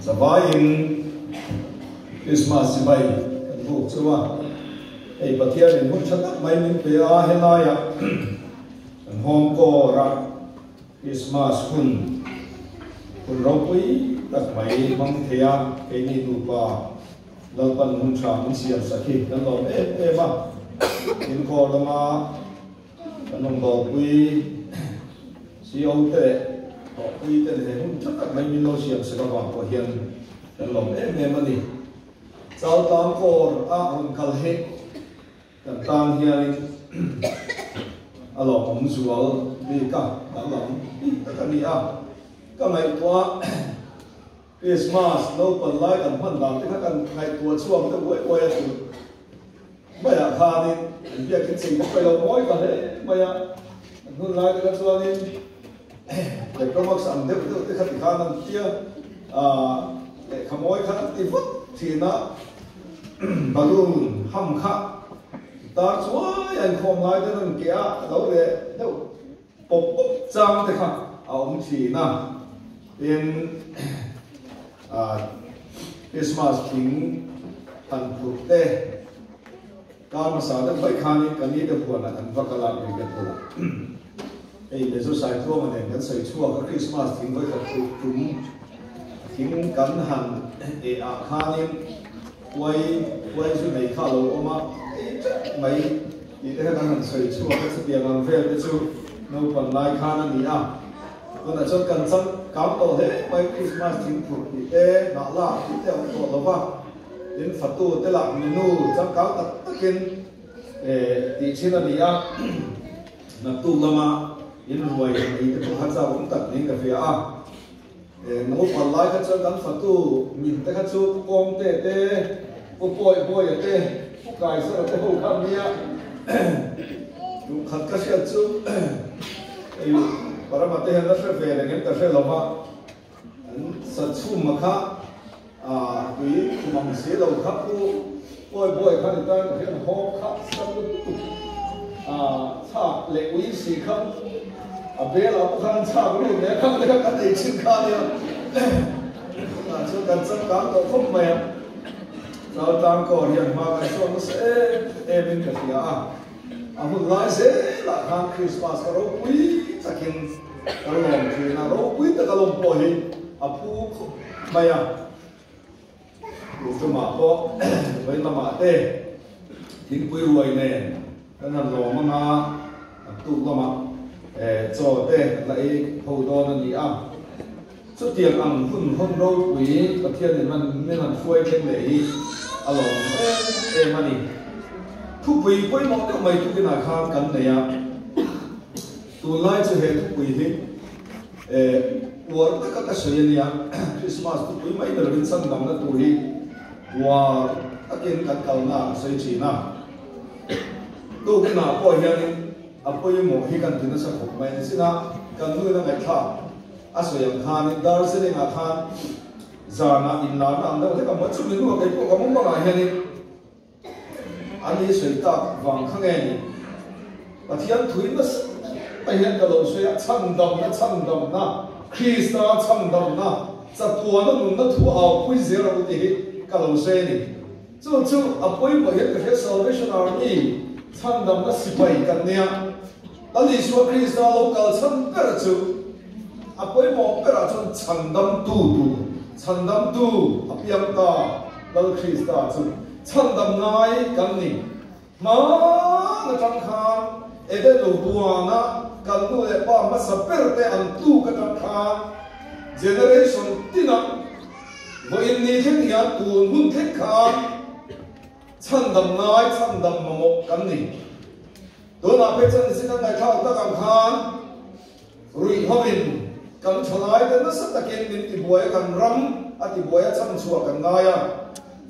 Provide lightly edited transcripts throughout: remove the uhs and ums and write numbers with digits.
Savain Christmas bay vụ chưa ai bát thiên in muốn chặt mai mình về à hay là hôm cô ra Christmas hun rau quý đặt máy mang theo cái gì đủ ba lâu phần hun trà mun xiêm sạch cái lồng em à in cô là mà cái lồng bò quý siêu tệ họ quý tệ này hun chặt mai mình lâu xiêm sạch các bạn có hiện cái lồng em đi sau tám cô hun khal hết cái tan hiện alo ông zual đi cả lòng cái gì à cái ngày qua Christmas lâu phần lại cần phân làm cái cần ngày qua xuân cái buổi quay thì bây giờ pha đi việc cái gì cũng phải làm mỗi cái đấy bây giờ hôm nay cái xuân đi để có mặc sản được cái khách hàng làm kia để khám mỗi khách thì phút thì nó balloon hâm khát ta chúa anh không lại cho nên kia đâu để đâu bốc trang thế khác ông chỉ na in Christmas king thành phục tê cao mà sao được vậy khani cái này được buồn là thành vật cái làm cái đó là ấy để số sai thua mà nên cái sai thua cái Christmas king với cái phục chúng king cắn hàng để khani quay chỗ này khá lâu mà mấy thì cái hàng sai thua cái sự việc làm về cái chỗ nó còn lại khani đi à còn là cho cần sắm cảm tổ thế mấy Christmas chính phủ thì thế nó là cái theo tổ đó vào đến Phật tu thế là mình nu trong cáo tất kiến thì xin là đi à là tu lama đến rồi thì cái hạt sao cũng tập những cái việc à nó còn lại cái cho cần Phật tu nhìn thấy cái số con tê tê bôi tê cài sao cái hồ cam nia chúng khát cái sự chú para mate hen na fe le ngem ta fe lova sat chu ma kha tui kumang se lo kha ku boy kha ta hen ho kha sa tu cha le ui si kha be la ku khan cha ku ne kha ne kha te chin kha ne chu kan sam kam to khop mai sao tam ko hian ma ka so se min ka fia hun lai se la khan Christmas ka ro ui sakin kalong thì na ro quý ta kalong po hi apu maya lu ma po với na ma te tin quý ruồi nè cái là lo mà na tu lo mà cho te lại hậu đó là gì à số tiền ăn hun ro quý cái thiên này mình làm phơi trên này alo em mà đi thu quý quý một cái mày tu cái nào khác cần này à tu lai cho hệ thu quý hi war ta ka soya ya Christmas tu quý mấy đời bên sân đầm nó tu hi war ta kiến cắt cầu na soi chỉ na tu cái nào coi hiền apoy mo hi kan tin sa khop mai sin na kan nu na ngai tha asoyang khan dar se nga khan zana in na na anda ka mo chu ni no kai ko ka mo ma hian ani soi ta wang khang nge ni pathian thui na bây giờ cái lối xoay chăm đầm na Christ chăm đầm na za tua nó nung nó thu ao quý gì rồi thì cái lối xoay này chú bây giờ cái Salvation Army chăm đầm nó xịt bay cái này là lý số Christ local chăm cái là chú bây giờ cái là chăm đầm tu apiam ta là Christ chú chăm đầm này cái này mà nó chẳng khan ede lo buana kan nu le pa ma saper te an tu ka ta kha generation tina bo in ni theng ya tu hun thek kha chan dam mo kan ni do na pe chan sin na kha ta kam khan rui hovin kan cholai te na sa ta ken min ti boy kan ram ati boy chan chua kan na ya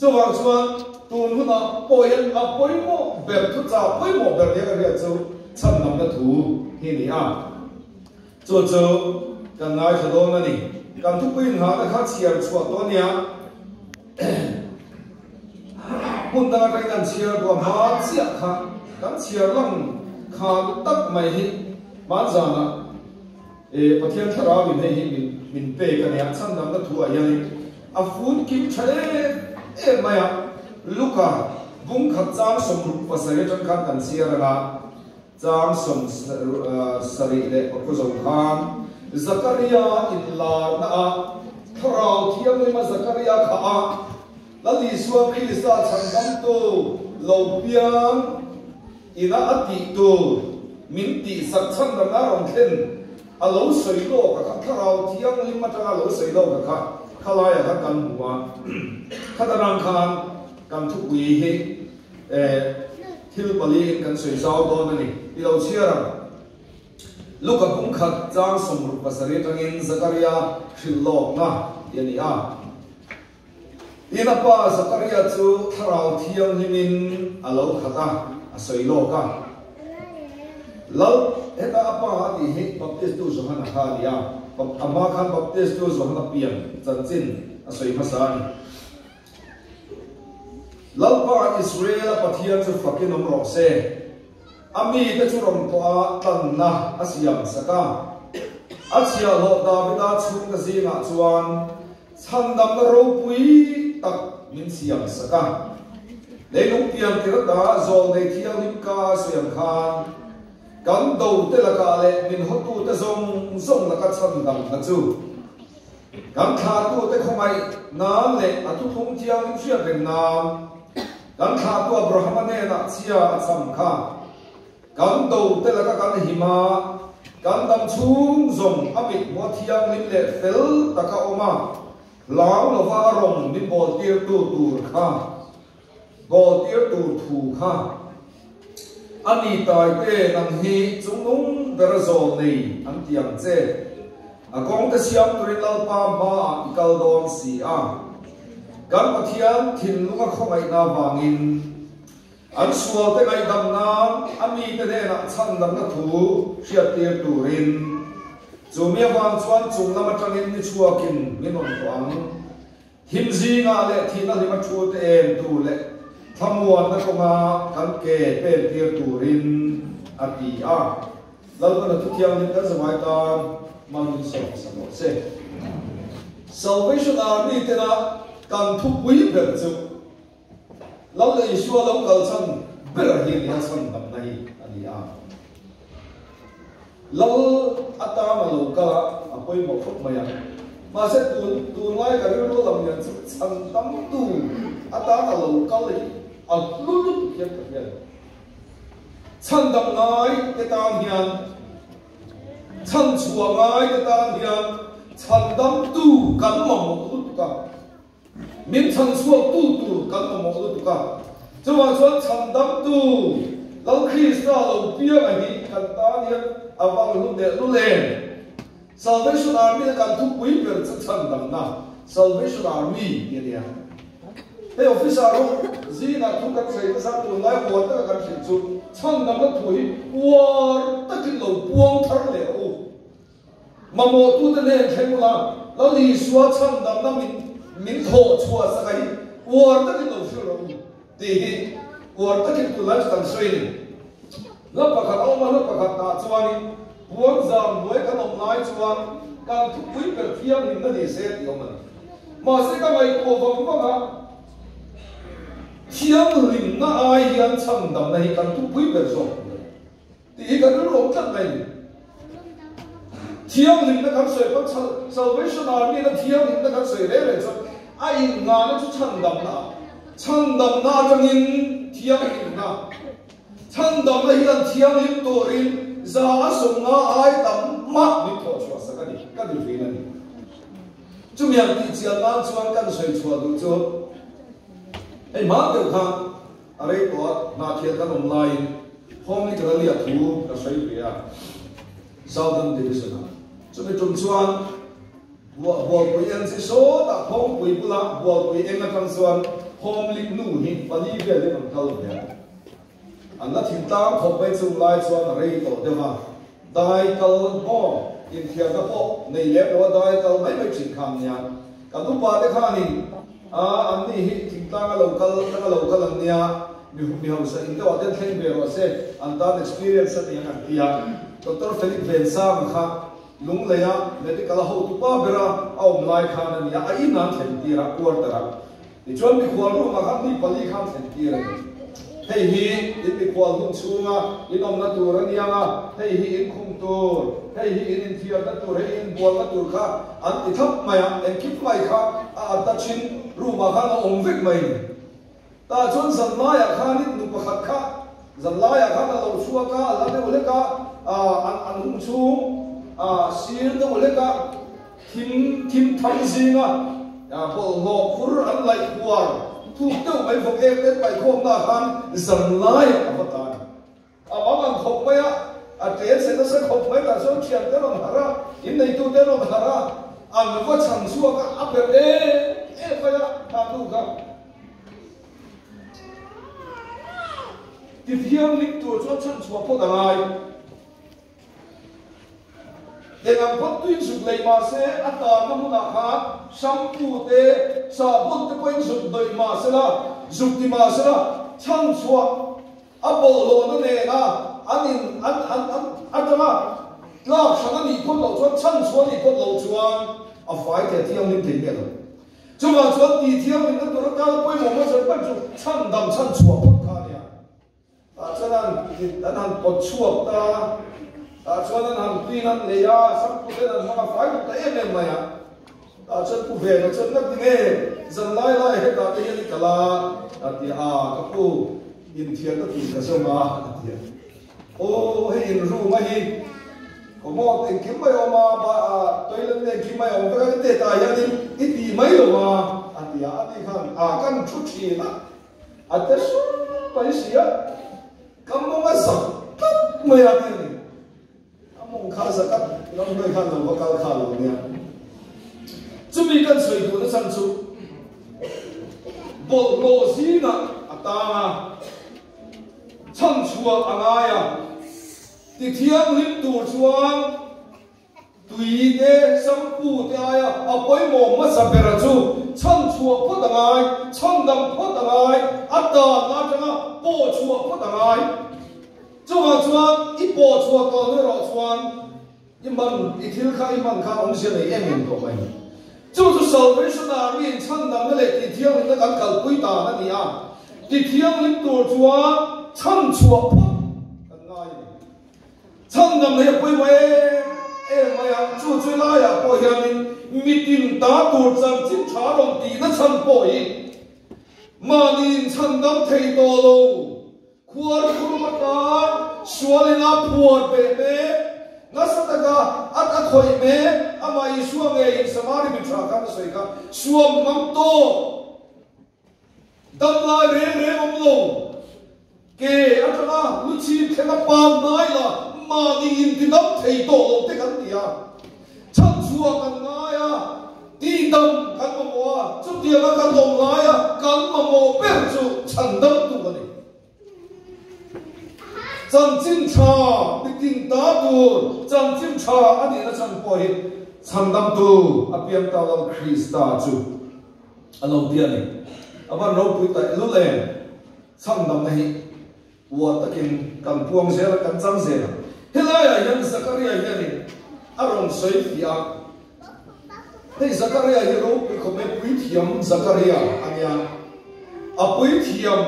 chuwang chuan tu hun na poyen a poi mo ber tu cha poi mo ber ya ka ria chu chăm năm đã thủ hi ni à cho cần nói cho đó là đi cần thúc quên họ đã khác chia cho đó nha hôm nay cái cần chia của họ chia khác cần chia lăng khác tất mày hi bán ra là bắt thiên thà ra mình hay mình bê cái này chăm năm đã thủ à yani a phun kim chale e maya luka bung khat chang som ru pasare tan khan kan siara chang som sari le ko zong khan Zakaria illa na tharau thiam ma Zakaria kha lali suwa Krista chandam to lo piang ina ati to minti sakchan na rong khen alo soi lo ka tharau thiam lima ta lo soi lo ka khalaya ka kan huwa khadarang khan kan thu wi he thil pali kan soi sao do na ni ilo chiara luka bung khat chang som ru pasare tangin Zakaria thilok na yani a ina pa Zakaria chu tharau thiam himin alo khata asoi lo ka lo eta apa di he baptist tu zohana kha dia ama khan baptist tu zohana pian chanchin asoi masan lo pa Israel pathian chu fakin omro se ami te chu rom to a tan na asiam saka achia lo Davida chung ka zinga chuan chandam ro pui tak min siam saka leilung pian tira da zol nei thial lim ka siam khan kan do te la ka le min hotu te zong zong la ka chandam na chu kan tha tu te khomai na le atu thung thiang lim sia ren na kan tha tu Abraham ne na chia sam kha kan do te la ka kan hima kan dam chung zong amit mo thiang lim le fel taka oma lao lo va rong ni bol tir tu tur kha bol tir tu thu kha ani tai te nang hi chung nung der zo nei an tiang che a kong te siam turin lau pa ma ikal don si a kan pathian thin lunga khomai na wangin an sual te ngai dam na ami te ne na chan dam na thu sia tir turin chumia wang chuan chung lama tangin ni chuakin minon tuang himzi nga le thina lima thu te em tu le thamuan na konga kan ke pen tir turin ati a lalpa na tuthiang ni ka zamai ta man so samo se Salvation Army te na kan thu pui ber chu lau le isua lau kal chan ber hi ni chan dam nai ani a lau ata ma lo ka apoi mo khop maya ma se tu ngai ka ru lam yan chan dam tu ata ma lo ka le a lu lu kian ka hian chan dam ngai te ta hian chan chua ngai te ta hian chan dam tu kan ma mo lu ka min chan chua tu kan ma mo lu ka chuan chuan chan dam tu lau Krista lo pia ma hi kan ta hian awang lu de lu len Salvation Army kan thu pui ber chan dam na Salvation Army ye dia he officer ro zina thu kan sei sa tu lai bo ta kan sin chu chan dam na thui war ta kin lo buang thar le o ma mo tu de ne thai la lo li suwa chan dam na min tho chua sa kai war ta kin lo shu ro ti war ta kin tu lai tan sei la pa kha o ma la pa kha ta chuan buang zam noi kan om lai chuan kan thu pui ber thiam nin na ni se ti om ma se ka mai ko vong ma ga thiam rin na ai hian cham dam na hi kan thu pui ber zo ti ka ru ro tan mai thiam rin na kan soi pa Salvation Army na thiam rin na kan soi le cho ai nga na chu cham dam na changin thiam rin na cham dam na hi an thiam rin to rin za sunga ai tam ma ni tho chwa sa ka ni ve na ni chumian ti chial na chuan kan soi chwa du chu ei ma de kha are to na thial kan online home ni ka li a thu ka soi ve a Southern Division chumi tum chuan bol pui an si so ta home pui pula bol pui en na kan chuan home lik nu hi pali ve le kan kal ve an na thin ta khop bai chung lai chuan rei to de ma dai kal ho in thia da po nei le lo dai kal mai mai chin kham nya ka du pa de kha ni a an ni hi thin ta ga local an nia mi ho sa in ta wa den thleng be ro se an ta experience ni an tia Dr. Philip Bensam kha lung leya medical ho tu pa bera au lai khan ni ai nan then ti ra quarter ni chon mi khwal ru ma khan ni pali khan then ti ra hei hi in mi khwal hung chunga in om na tur ani anga hei hi in khum tur hei hi in thiar na tur hei in bol na tur kha an ti thap maya en kip mai kha a ta chin ru ma khan ong vek mai ta chon san na ya khan ni nu pakhat kha zan la ya khan lo chua ka la de ole ka an hung chung sir de ole ka thim thang zinga bol lo khur an lai kwar thu teu mai phok em đến bài khom na khan zan lai avatan mang khop mai trẻ sẽ nó sẽ khop mai cả số chuyện thế nào hara in này tu thế nào hara anh có chẳng xua cả áp lực phải ta tu cả thì thiam lịch tu cho chân xua phô đằng ai để làm phát tuyên dục lấy mà sẽ ăn ta nó muốn là khác sam tu te sa bút te quên dục đợi mà sẽ là dục thì mà sẽ là chân xua apple lo nó nè na anh cho nó lo sang anh đi cốt lầu chuan chân xua đi cốt lầu chuan phải thì thiam lịch tiền rồi chúng mà chuan đi thiam lịch nó tụi nó cao quên một cái sự quan trọng chân đầm chân xua cốt cả nè cho nên anh ăn bột chuột ta cho nên hàng pin ăn lấy ra sắp cũng thế là mà phải cũng thấy em mày chân cũng về nó chân nó thì nghe dần lại hết cả cái gì cả là thì các cô in thiên nó thì cái sao mà thì ô hay in ru mà hi có một cái kiếm mấy ông mà tôi lên đây kiếm mấy ông cái tệ tài ya đi ít thì mấy ông mà thì đi khăn căn chút gì đó thế số mấy gì á kamu masak mày làm gì kamu khá sắc nó người khá lâu và cao khá lâu nha chúng mình cần suy nghĩ nó sản xuất bộ lô gì nè ta chân chùa anh ai thì thiêng liêm tu chuan tùy cái sống phụ thế ai bơi mồm mất sập bể chu chân chùa phốt đằng ai chân đầm phốt đằng ai ta na chăng bộ chùa phốt đằng ai chuan ít bộ chùa còn nữa rồi chuan nhưng mà ít thiếu khai mà khai ông sẽ lấy em mình của mình chú salvation là riêng chân đầm cái lệ thì thiêng nó cần cầu quý ta nó đi thì thiêng liêm tu chuan chân chùa phốt đằng ai chân đầm này bơi em mày chú chơi lại bỏ hiện meeting ta tổ chức chính trả đồng tiền nó chân bồi mà nhìn chân đâm thấy đồ lô khuôn khuôn mặt ta xóa lên áp buồn về mẹ nó sẽ ta cả khôi mẹ mà ý xóa nghe samari bị trả cả sợi cả xóa mắm to đâm lại rê mắm lô kê cho nó lúc chi cái nó bám nói là mà nhìn thì đâm thấy đồ lô thế cái gì chân chùa cần ngay đi đâm cần mà mua chút tiền nó cần đồng ngay cần mà mua bên chủ chân đâm tụ cái này chân chính cha đi tin ta tụ chân chính cha anh ấy nó chân bồi chân đâm tụ biếng tao làm Christa chủ anh ông tiền này anh nói bụi tại lúc này chân đâm này vua ta kinh cần buông xe là cần trăng xe thế lại hiện Zakaria hiện arong soi phía thế Zakaria hiện đâu bị không biết quý thiam Zakaria anh em quý thiam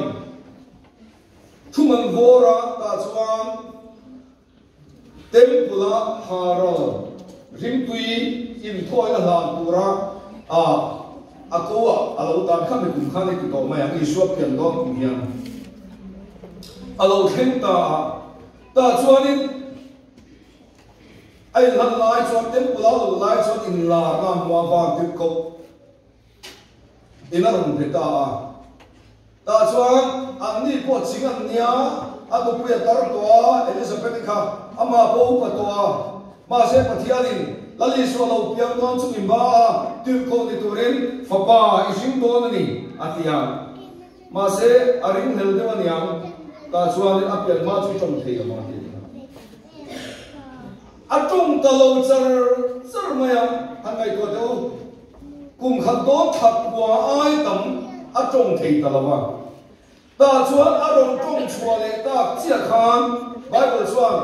thu mình vô ra ta chuan tempula haro rim tui in thôi là làm pura cô alo tan khăm cùng khăm này tụi mày ăn suốt tiền đó cùng nhau alo khen ta chuan in ai lần lại cho đến bữa lại cho in là nam hoa vàng tiếp câu in là đồng thế ta cho anh đi qua chính anh nhá anh tôi bây giờ đó Elizabeth kha ama bố bắt đó mà sẽ bắt thiên linh là lý số lâu piang non chung im ba tiếp câu đi turin phá ba isim đó nè atiya mà sẽ arin hel dewan yang ta cho anh áp piang mà chui trong thế mà atung talo char maya hangai ko do kum khat do thak wa ai tam atung thei talawa ta chuan arong tong chua le ta chia khan bible chuan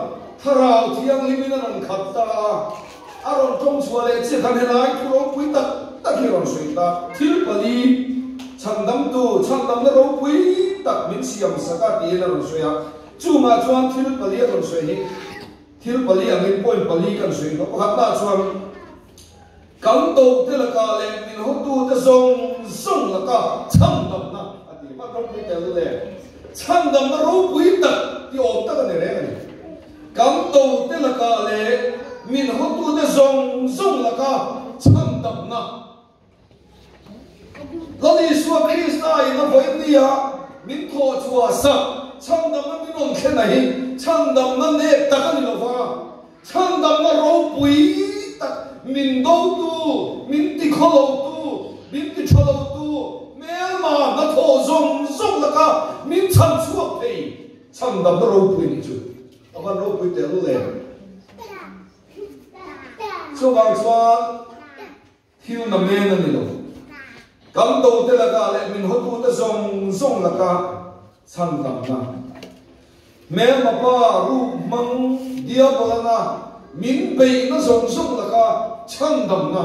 tharau thiang limina nan khat ta aron trong chùa lệ chỉ cần hiện lại thu rong quý tắc tắc hi ron suy ta thiếu bali chăn đâm nó rong quý tắc mình siam saka ti na ron suy à chu mà chuan thiếu bali ron suy hi thiếu bali ang in point bali kan suy nó pakhat na chuan cắm đầu thế là cả lệ mình hốt tu thế sông là cả chăn đâm na ati bắt rong quý tắc lệ chăn đâm nó rong quý tắc thì ổn tắc cái này cắm đầu thế là cả lệ mình hốt tu thế sông là cả chăn đâm na Lord Yeshua Christ nó với đi à mình thọ chùa sợ chăn đâm nó mình ổn thế này chăn đâm nó nè ta cái gì mà chăn đâm nó rau bùi ta mình đâu tu mình đi khâu tu mình đi chlau tu mẹ mà nó thọ sông là cả mình chăn chùa thì chăn đâm nó rau bùi đi chứ ông ăn rau bùi để luôn lên số vàng xoan hiu nằm lên là gì đâu cắm đầu thế là cả lệ mình hốt tu thế sông là cả chăn đâm na mẹ mà ba ru măng dia bala na mình bị nó sông là cả chăn đâm na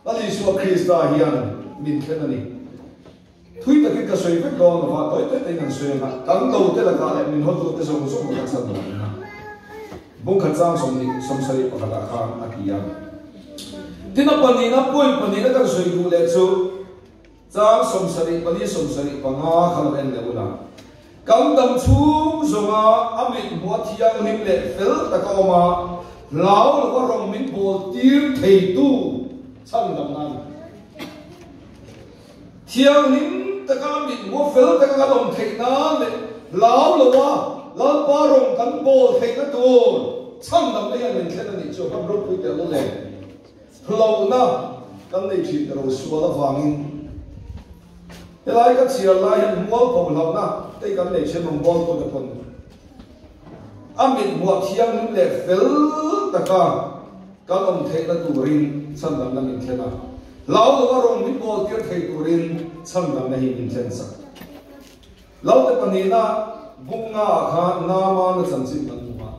Lord Yeshua Christ hiền mình thế này thui ta cái sợi vết đó là tối tới ngàn sợi mà cắm đầu thế là cả lệ mình hốt tu thế sông là cả chăn đâm na bông khát giang sông sari pakhat akha akiam tina pani na kan soi du le chu giang sông sari panga khal en le una kam dam chu zonga amit bo thiang nim le fel ta ka oma lao lo rong min bo tir thei tu chang dam nan thiang nim ta ka mit bo fel ta ka long thei na le lao lo wa lao pa rong kan bo thei na tu chang dam le yan khen ni chu kam ro pui te lo le lo na kan nei thi ro suala wangin Elai ka chia lai mual pom lam na te kan nei chen mong bol ko da pon amit muat thiang le fel taka ka om the na tu rin san dam na min thena lao lo rong min bol tir thei tu rin san dam na hi min thlen sa lao te panina bunga kha nama na chan chin man ma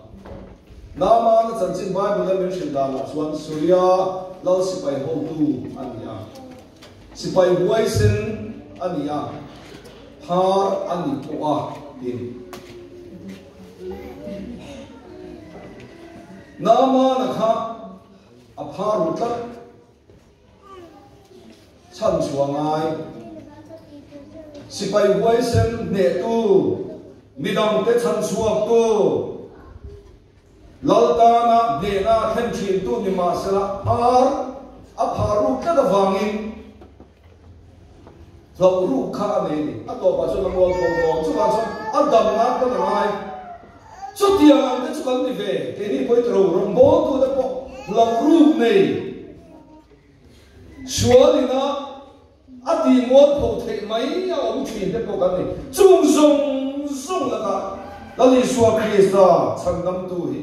nama na chan chin bible la min shin da na chuan surya lao sipai ho tu ania sipai huaisen ania par ani poa din nama na kha apharu tlat chan chuangai sipai huaisen ne tu midang te chan chuak tu laltana ne na khen thin tu ni ma sala par apharu tlat awangin lâu ru kha này à tổ bà cho nó mua đồ chú bà cho ăn đầm nát cái này chút tiền ăn cái chút ăn đi về cái này phải trâu rồng bố tu đó bộ lâu ru này xóa đi na à đi mua đồ thị mấy ông chuyện cái bộ cái này trung sung là cả là đi xóa Christ sang năm tu hi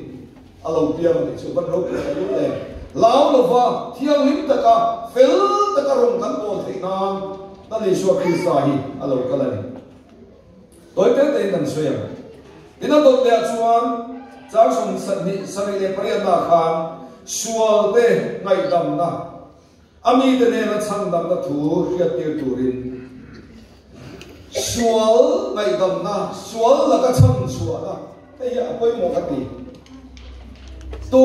à lâu tiền này chú bắt rốt cái lúc này lão là va thiêng lắm tất cả phèn tất cả rồng cán bộ thị nam Lord Yeshua Christ hi alo kalani toy te te nan soya ina to le chuan chang song sari le parian na khan sual te ngai dam na ami te ne na chang dam na thu hiat tir turin sual ngai dam na sual la ka chang sual na ei ya koi mo ka ti tu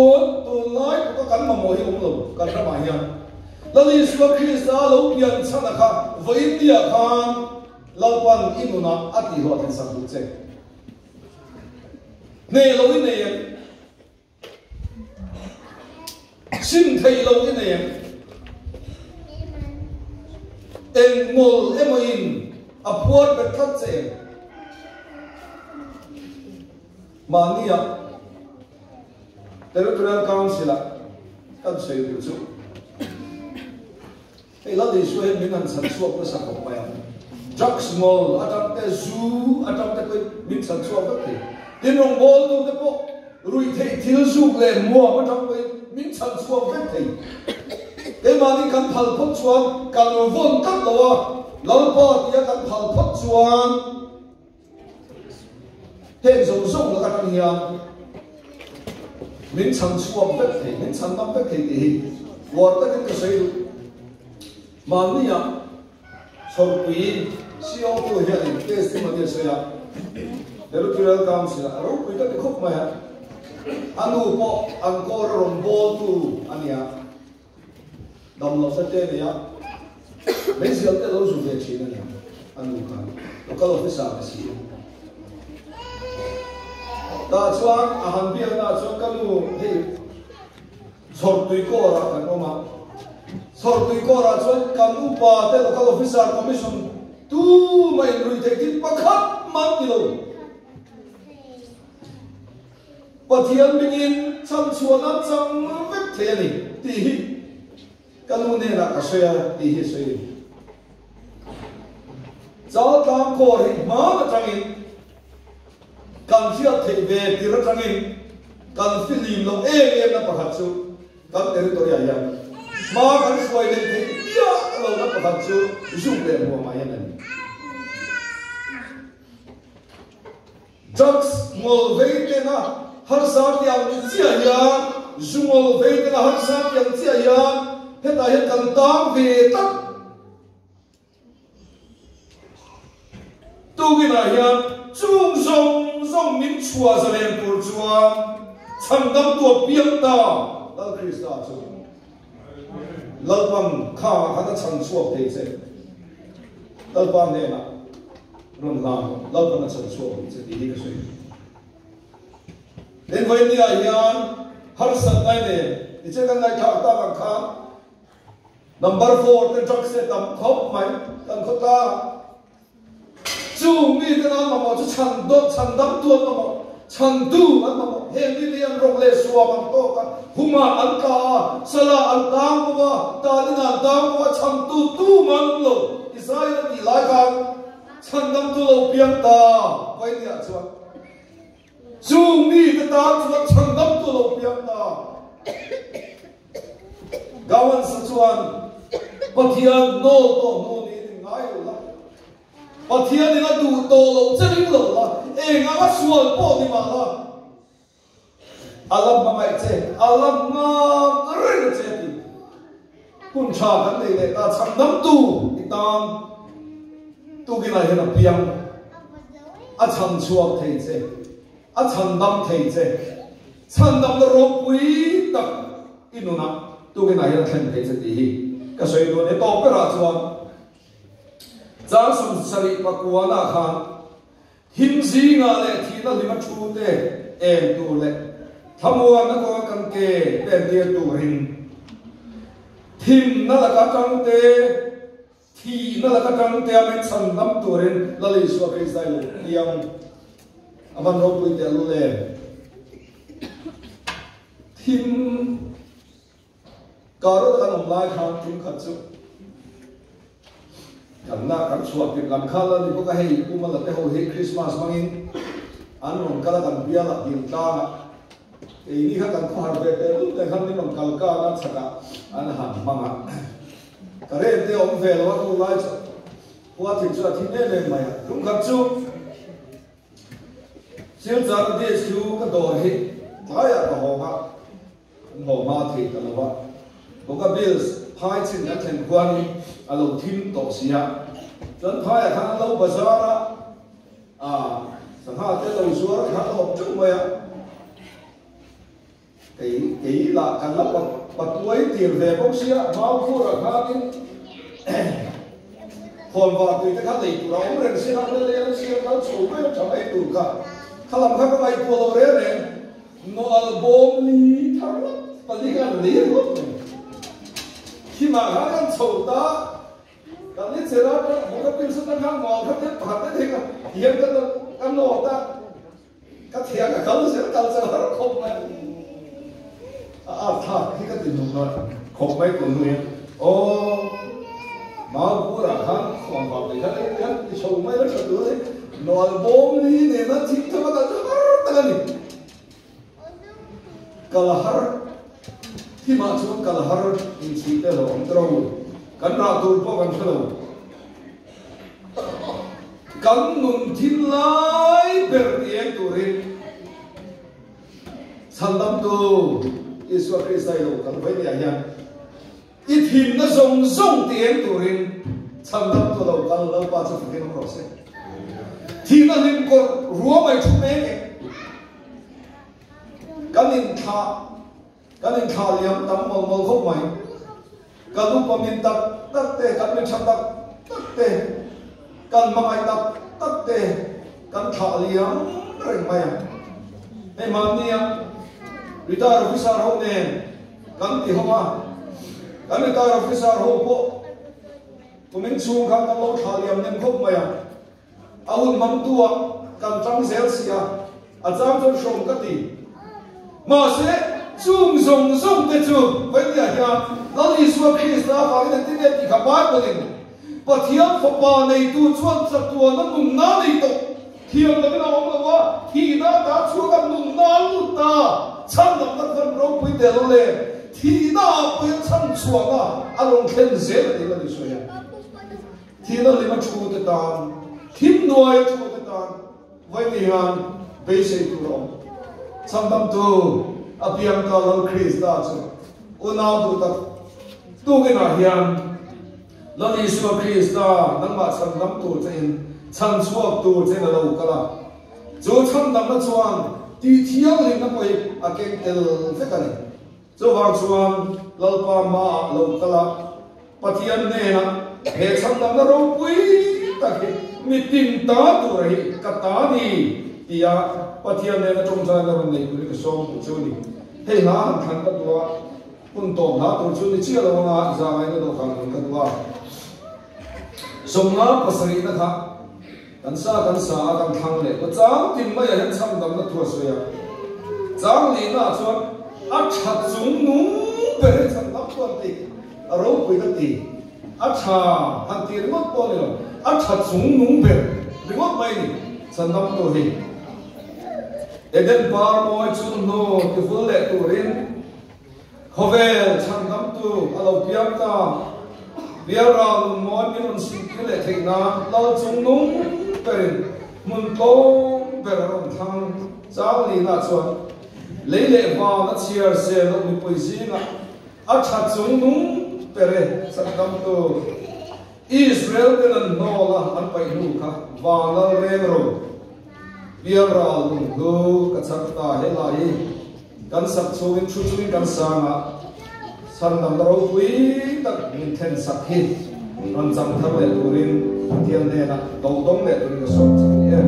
lai ko kan ma mo hi lo kan ra ma hian Lord Yeshua Christ lo pian chana kha voi tia khan lalpan inuna ati ho ten sang bu che ne lo in ne sim thei lo in ne en mol emoin apuat bet khat che mania territorial council kan sei bu chu Hey, Lord Yeshua mình ăn sản xuất cái sản phẩm này, drugs mall, ở trong cái zoo, ở trong cái mình sản xuất cái gì, tiền đồng bol tu cái bộ, rồi thấy thiếu zoo lên mua ở trong cái mình sản xuất cái gì, cái mà đi cần phật phật chuan, cần vốn cắt đâu, lão bà thì cần phật phật chuan, thêm dầu sông là cái gì à, mình chẳng chua vết thì mình chẳng nắm vết thì what ta cái say mà ni à sau khi siêu tu hiện testimony say à electoral council à rồi cái khúc mà anu po angkor rombo tu ania dam lo sa te ya mấy siêu cái lâu rồi về chỉ này anu kan local office à si ta chuan a han bia na chuan kanu he sor tui ko ra kan oma sor tui ko ra chuan kanu pa te local officer commission tu mai rui te tin pakhat man kilo pathian bingin cham chuan chang vek the ni ti kanu ne la ka soya ti hi soi za ta ko ri ma na changin kan fiat thei ve ti ra changin kan filim lo em na pakhat chu kan territory ya ma kan suai le thei bia lo na pakhat chu zum le mo ma yan ni drugs ngol ve te na har sa tiang chia ya zungol ve te na har sa tiang chia ya heta he kan tang ve tak tu gi na ya chung song min chua sa len pur chuan chang dam tu piang ta la krista chu la pam kha hana chang chuak te se la pam ne na ron la pam na chang chuak se ti hi ka soi len vai ni a yan har sa nai ne iche kan nai tha ta kan kha number 4 the drug set tam khop mai kan khota chung mi te na ma chu chan dam tu ma chan du ma he mi lian rong le suwa bang to ka huma an ka sala an tang wa ta ni na tang wa chan tu man lo israel ti la ka chan dam tu lo piang ta vai ni a chuan chung mi te ta chu chan dam tu lo piang ta gawan sa chuan pathian no to no ni ngai la pathian ni na du to lo chering lo la e nga ga sual po ni ma la alam ma mai che alam ma re che ti kun cha kan nei le ta cham dam tu itam tu gi na he na piang a cham chuak thei che a cham dam thei che cham dam ro pui tak inuna tu gi na he na thlen thei che ti hi ka soi do ne to pe ra chuan Zang sum sari pakuana khan him zinga le thina lima chute em tu le thamua na ko kan ke pen te tu rin thim na la ka tang te thi na la ka tang te amen san dam tu rin la le so ke sai lo yang aman ro pui te lu le thim ka ro ka nom lai khan thim khat chu kan na kan suap pin lam khala ni ko ka hei kuma la te ho he Christmas mangin an ron kala kan bia la din ta e ni kha kan khar be te lu te khan ni ron kal ka na chaka an han manga kare te om ve lo ko lai cha wa thi cha thi ne le mai kum khap chu sil za de chu ka do he ta ya ka ho ma thi ka lo wa ko ka bills phai chin na thlen kwan alo thim to sia chon phai kha lo bazara sang ha te lo suar kha lo chung mai cái là kan la pat tuai tir ve bok sia ma fu ra kha ni khon va tu te kha dei tu ra om ren sia na le sia na chu me cha mai tu kha khalam kha ka mai ko lo re ne no album ni thar pa li ka li lo khi mà hắn ăn sầu ta cảm thấy sẽ ra một cái pin sắt đang ngò khắp hết phạt đấy thì hiện cái ăn nổ ta cái thiệt cả không sẽ tạo ra nó không này thà khi cái tình huống đó không mấy con người ô máu của là hắn còn vào thì hắn thì sầu mấy nó sầu đấy nồi bom đi này nó chỉ cho nó ta này kalau har khi mà chúng ta har in chỉ để lo ông trâu cần ra tu po cần phải lo cần nung thiên lai ber tieng tu rin thành tâm tu Isu Christ lo kan vai ni ayan it him na zong zong tien turin thành tâm tu lo kan lo pa chu fikin process thì nó lim ko ruộng mai thu mê cái nên thà liam tắm màu màu không mày cái lúc mà mình tập tắc tê cái mình chăm tập tắc tê cái mà mày tập tắc tê cái thà liam rồi mày em mà nia retire officer hậu nè cái thì không à cái retire officer hậu bộ tụi mình xuống khám tao lâu thà liam nem không mày ahun mam tua kan tang zel sia acham chon shom ka ti ma se chung zong zong te chu vai ya ya la li su Krista fa ni ti ne ti ka ba ko ni pathiam fo pa nei tu chuan chak tu na nung na nei to thiam la na ong la wa thi na ta chu ka nung na lu ta chang nam ta kan ro pui de lo le thi na pui chang chuang a along khen zel ni la ni so ya thi na li ma chu te tan Kim nuôi cho cái tan với mình hàng bây giờ tu lòng sam tâm tu abiam ta lo Krista chứ unau tu ta tu cái nào hiền lo Isu Krista nang ma sam tâm tu trên chan suak tu trên là lâu cả là chỗ chan tâm nó chuan ti thiang lên nó quay à cái tel thế cái này chỗ vàng chuan lalpa ma lâu cả là pathian nè na hệ chan tâm nó rau quý ta cái meeting ta tu rahi kata ni tia pathian ne na chong cha na ron nei ku ke som chu ni he na than ka tua kun tom na tu chu ni chia lo na za mai na do khang ka tua som na pasari na kha kan sa kan thang le ko chang tin mai han cham dam na thua so ya chang ni na chuan a that chung nu pe chan na pon ti a ro pui ka ti a tha han ti mo pon ni a thật súng nung bể đừng có bay đi sân năm tuổi thì Eden bar moi chun no tu full lệ tu rin hove chan năm tu alo piam ta bia ra moi mi non sin ki lệ thei na lo chung nung bể mun tong bể ron thang chao ni na chuan lấy lệ va na chia se lo mi poi ji na a thật súng nung bể sân năm tu Israel dengan nola anpai luka wala renro biara lungu kacakta helai kan sak chowin chuchuin kan sanga san nam ro pui tak min then sak hi ran cham thar le turin tian ne na do dong le turin so chang ye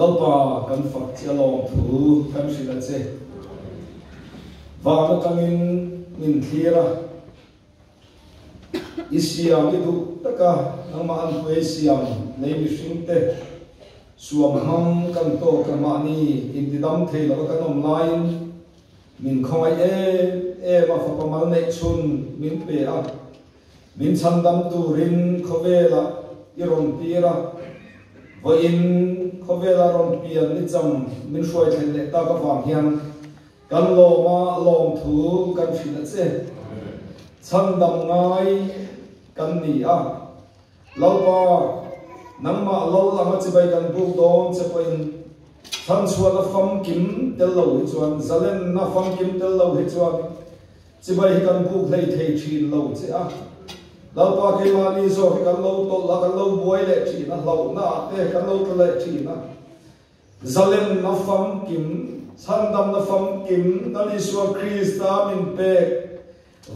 lâu pa kan phật chia lòng thu kan si la che và nó tăng in thia ra isiam cái đủ tất cả nang ma an quê siam nei mi sinh te suam hang kan to kan ma ni in ti dam thei lo kan online min khoi ma fa pa mal nei chun min pe a min chan dam tu rin khove la iron pira và in khove la ron pian ni cham min shoi thlen le ta ka wang hian kan lo ma long thu kan fi na che chan dam ngai kan ni a lo pa nang ma lo la ma che bai kan bu dom che poin than chua la fam kim tel lo hi chuan zalen na fam kim tel lo hi chuan che bai kan bu hlei thei thin lo che a lo pa ke ma ni so kan lo to la kan lo buai le thi na lo na te kan lo to le thi na zalen na fam kim san dam na fam kim na li so Krista min pe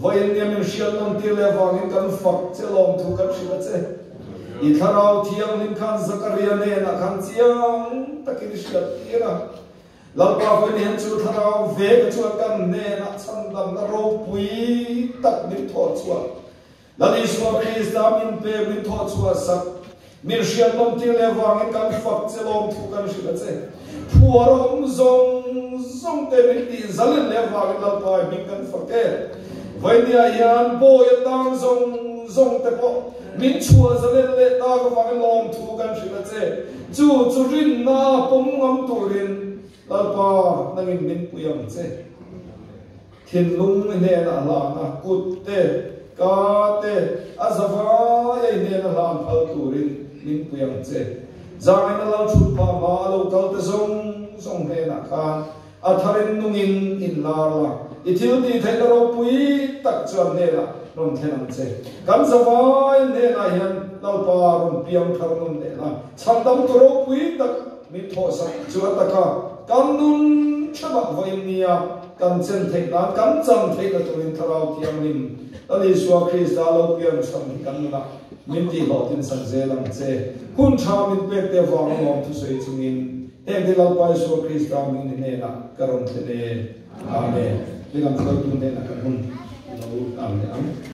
vain ni min shial non ti le wang kan fak che lom thu kan shi che i tharau thiang lim khan Zakaria ne na khan chiang takin shial tira lo pa vai ni chu tharau ve ka chu kan ne na san dam na ro pui tak min tho chuan la li so Krista min pe min tho chuan sak min shial non ti le wang kan fak che lom thu kan shi che puarom zong te min ti zalen le wang la pa min kan fak vậy thì anh bố yên đang zong te po min chua za le ta ko fa lom thu kan shi la che chu rin na pom ngam tu rin la pa na min puyam che thin lung ne na la na kut te ka te azava ye ne na lam phal tu rin min puyam che zang na lo chu pa ma lo kal te zong ne na khan a tharin nungin in la ithil ti thai ro pui tak chuan ne la ron thenam che kan zawai ne la hian lo pa ron piam thar nun ne la chandam to ro pui tak mi tho sa chu ta ka kan nun chaba vai nia kan chen thei na kan cham thei ka tuin tharau tiang lim ali suwa Krista lo piam cham kan na min ti lo tin san ze lam che hun tha min pe te wang ngom thu sei chungin hem de lo pai suwa Krista min ne na karon the ne amen. Dengan kalau tu dia nak kan, lalu kami